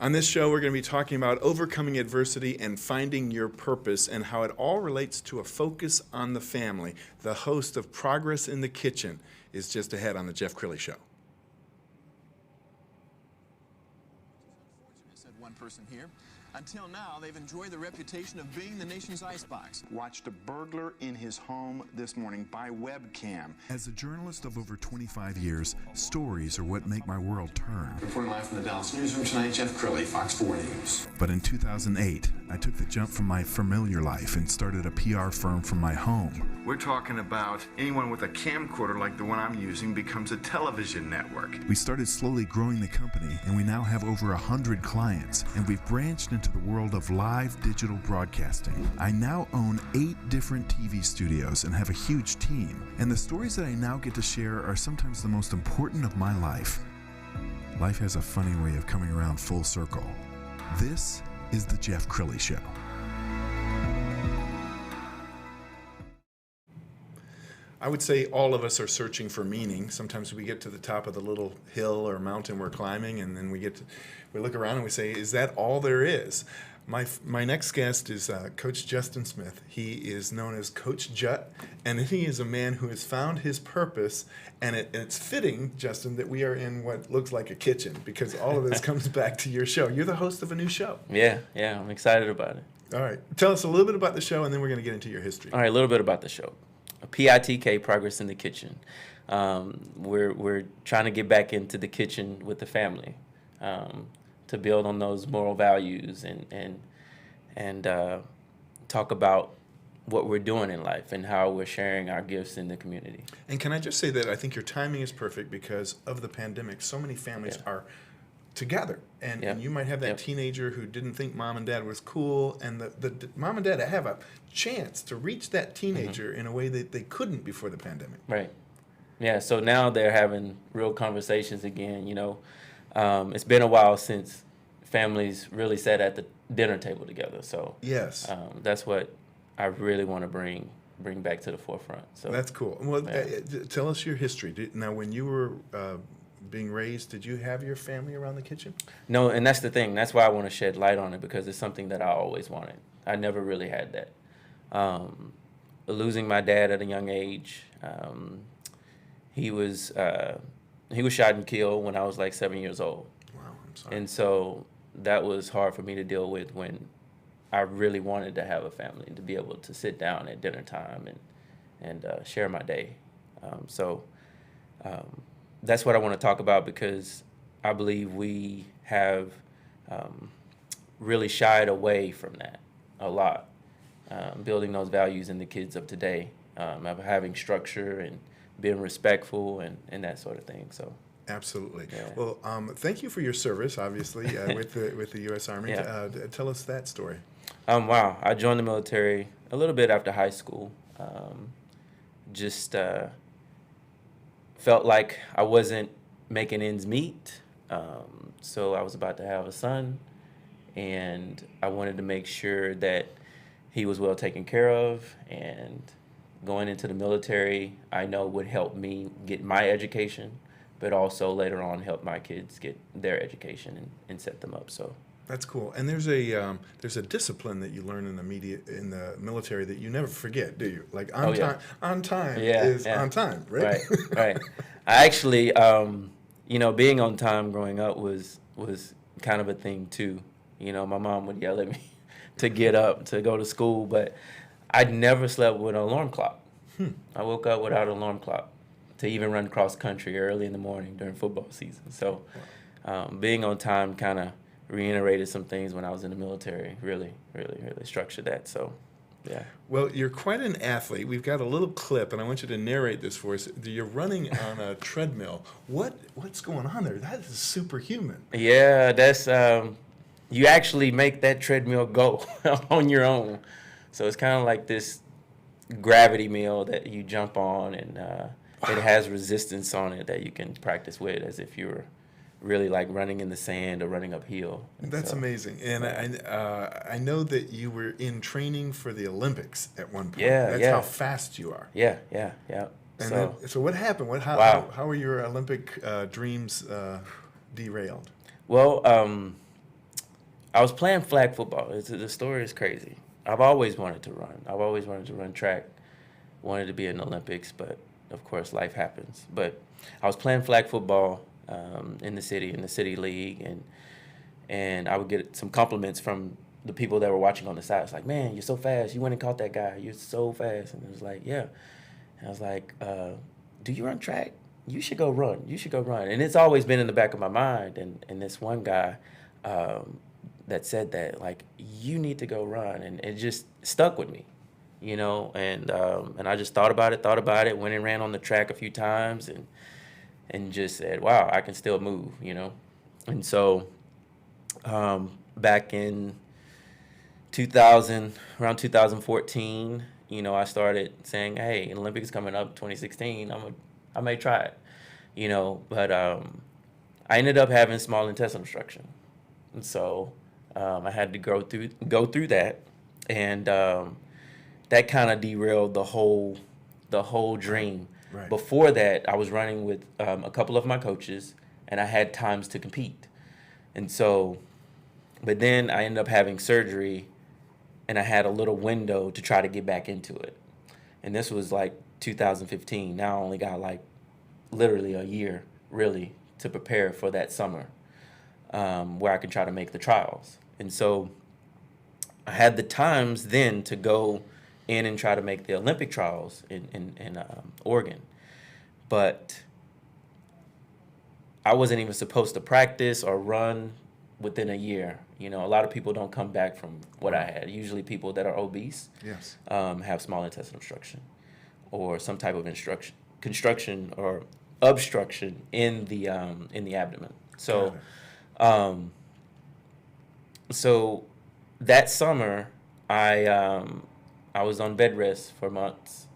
On this show, we're going to be talking about overcoming adversity and finding your purpose and how it all relates to a focus on the family. The host of Progress in the Kitchen is just ahead on the Jeff Crilley Show. Said one person here. Until now, they've enjoyed the reputation of being the nation's icebox. Watched a burglar in his home this morning by webcam. As a journalist of over 25 years, stories are what make my world turn. Reporting live from the Dallas newsroom tonight, Jeff Crilley, Fox 4 News. But in 2008, I took the jump from my familiar life and started a PR firm from my home. We're talking about anyone with a camcorder like the one I'm using becomes a television network. We started slowly growing the company, and we now have over 100 clients, and we've branched into the world of live digital broadcasting. I now own 8 different TV studios and have a huge team, and the stories that I now get to share are sometimes the most important of my life. Life has a funny way of coming around full circle. This is the Jeff Crilley Show. I would say all of us are searching for meaning. Sometimes we get to the top of the little hill or mountain we're climbing, and then we look around and we say, is that all there is? My next guest is Coach Justin Smith. He is known as Coach Jut, and he is a man who has found his purpose, and it's fitting, Justin, that we are in what looks like a kitchen, because all of this comes back to your show. You're the host of a new show. Yeah, I'm excited about it. All right. Tell us a little bit about the show, and then we're going to get into your history. All right, a little bit about the show. PITK, Progress in the Kitchen. We're trying to get back into the kitchen with the family, to build on those moral values and talk about what we're doing in life and how we're sharing our gifts in the community. And can I just say that I think your timing is perfect because of the pandemic. So many families are together, and you might have that teenager who didn't think mom and dad was cool, and the mom and dad have a chance to reach that teenager in a way that they couldn't before the pandemic. Right. Yeah, so now they're having real conversations again, you know. It's been a while since families really sat at the dinner table together, so yes, that's what I really want to bring back to the forefront. So that's cool. Well, tell us your history. Now, when you were being raised, did you have your family around the kitchen? No, and that's the thing. That's why I want to shed light on it, because it's something that I always wanted. I never really had that. Losing my dad at a young age, he was shot and killed when I was like 7 years old. Wow, I'm sorry. And so that was hard for me to deal with when I really wanted to have a family and to be able to sit down at dinner time and share my day. That's what I want to talk about, because I believe we have really shied away from that a lot, building those values in the kids of today, of having structure and being respectful and that sort of thing. So absolutely. Yeah. Well, thank you for your service, obviously, with the U.S. Army. Yeah. Tell us that story. Wow, I joined the military a little bit after high school. Felt like I wasn't making ends meet, so I was about to have a son, and I wanted to make sure that he was well taken care of, and going into the military I know would help me get my education, but also later on help my kids get their education and set them up. So that's cool. And there's a discipline that you learn in the military that you never forget, do you? Like on time is on time, right? Right. I actually, being on time growing up was kind of a thing too. You know, my mom would yell at me to get up to go to school, but I never slept with an alarm clock. I woke up without an alarm clock to even run cross country early in the morning during football season. So being on time kind of reiterated some things when I was in the military, really structured that. So, yeah. Well, you're quite an athlete. We've got a little clip, and I want you to narrate this for us. You're running on a treadmill. What's going on there? That is superhuman. Yeah, that's you actually make that treadmill go on your own. So it's kind of like this gravity mill that you jump on, and it has resistance on it that you can practice with as if you were really like running in the sand or running uphill. That's amazing. And I know that you were in training for the Olympics at one point. That's how fast you are. Yeah. And so what happened? How were your Olympic dreams derailed? Well, I was playing flag football. The story is crazy. I've always wanted to run. I've always wanted to run track. Wanted to be in the Olympics, but of course life happens. But I was playing flag football in the city league, and I would get some compliments from the people that were watching on the side. It's like, man, you're so fast. You went and caught that guy. You're so fast. And it was like, yeah. And I was like, do you run track? You should go run. You should go run. And it's always been in the back of my mind. And this one guy that said that, like, you need to go run. And it just stuck with me, you know. And I just thought about it, went and ran on the track a few times and just said, wow, I can still move, you know. And so back in 2000, around 2014, you know, I started saying, hey, Olympics coming up 2016, I may try it, you know. But I ended up having small intestinal obstruction, and so I had to go through that, and that kind of derailed the whole dream. Right. Before that, I was running with a couple of my coaches, and I had times to compete, and so, but then I ended up having surgery. And I had a little window to try to get back into it. And this was like 2015. Now I only got like literally a year, really, to prepare for that summer where I can try to make the trials. And so I had the times then to go in and try to make the Olympic trials in Oregon. But I wasn't even supposed to practice or run within a year. You know, a lot of people don't come back from what I had. Usually people that are obese Yes. Have small intestinal obstruction or some type of construction or obstruction in the abdomen. So so that summer I was on bed rest for months,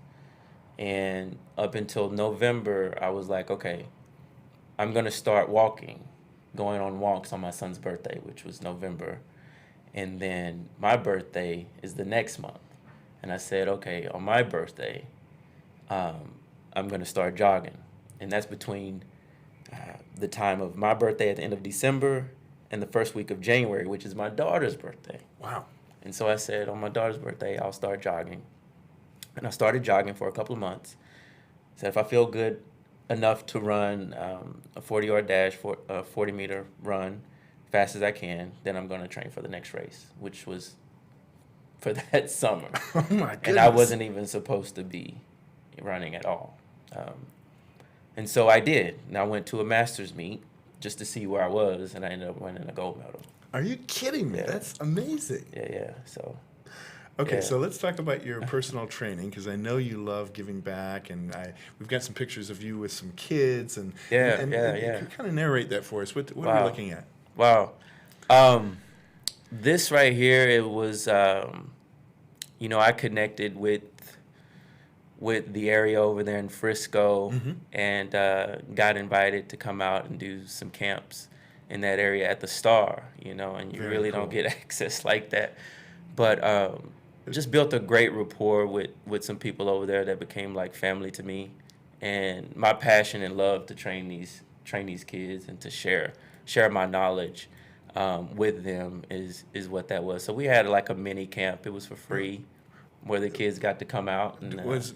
and up until November I was like, okay, I'm going to start walking, going on walks on my son's birthday, which was November. And then my birthday is the next month. And I said, okay, on my birthday, I'm going to start jogging. And that's between the time of my birthday at the end of December and the first week of January, which is my daughter's birthday. Wow. And so I said, on my daughter's birthday, I'll start jogging. And I started jogging for a couple of months. Said if I feel good enough to run a 40-yard dash, for a 40-meter run, fast as I can, then I'm going to train for the next race, which was for that summer. Oh my goodness. And I wasn't even supposed to be running at all. And so I did. And I went to a master's meet just to see where I was, and I ended up winning a gold medal. Are you kidding me? Yeah. That's amazing. Yeah. So. Okay, Yeah. so let's talk about your personal training, because I know you love giving back, and we've got some pictures of you with some kids, and Yeah. Kind of narrate that for us. What are Wow. we looking at? Wow. This right here, it was, you know, I connected with the area over there in Frisco, and got invited to come out and do some camps in that area at the Star, you know, and you Very really cool. don't get access like that. But just built a great rapport with some people over there that became like family to me. And my passion and love to train these kids and to share my knowledge with them is what that was. So we had like a mini camp. It was for free, where the kids got to come out. And Was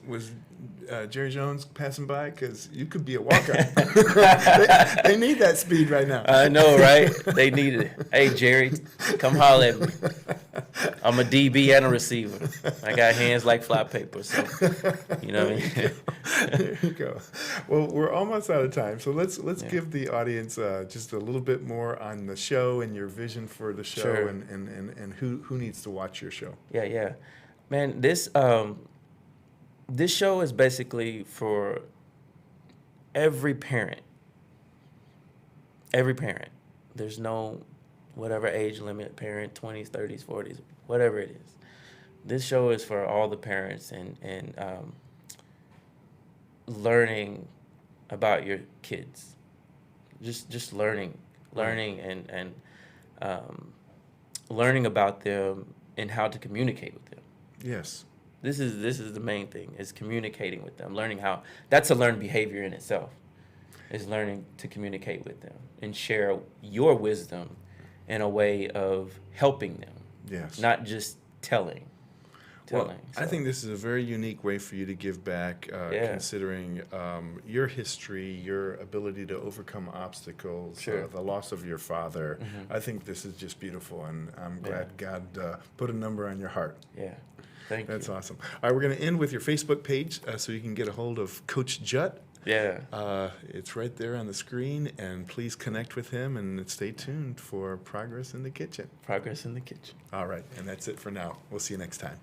Jerry Jones passing by? Because you could be a walkout. they need that speed right now. I know, right? They need it. Hey, Jerry, come holler at me. I'm a DB and a receiver. I got hands like fly paper, so you know what I mean. There you go. Well, we're almost out of time, so let's give the audience just a little bit more on the show and your vision for the show, Sure. and who needs to watch your show. Yeah. Man, this show is basically for every parent. Every parent. There's no whatever age limit parent, 20s, 30s, 40s, whatever it is. This show is for all the parents and learning about your kids. Just learning and learning about them and how to communicate with them. Yes. This is the main thing, is communicating with them, learning how. That's a learned behavior in itself, is learning to communicate with them and share your wisdom in a way of helping them, Yes. not just telling. Well, I So, think this is a very unique way for you to give back, Yeah. considering your history, your ability to overcome obstacles, Sure. the loss of your father. I think this is just beautiful, and I'm glad God put a number on your heart. yeah. Thank That's you. awesome. All right, we're going to end with your Facebook page so you can get a hold of Coach Jut. Yeah. It's right there on the screen, and please connect with him and stay tuned for Progress in the Kitchen. Progress in the kitchen. All right, and that's it for now. We'll see you next time.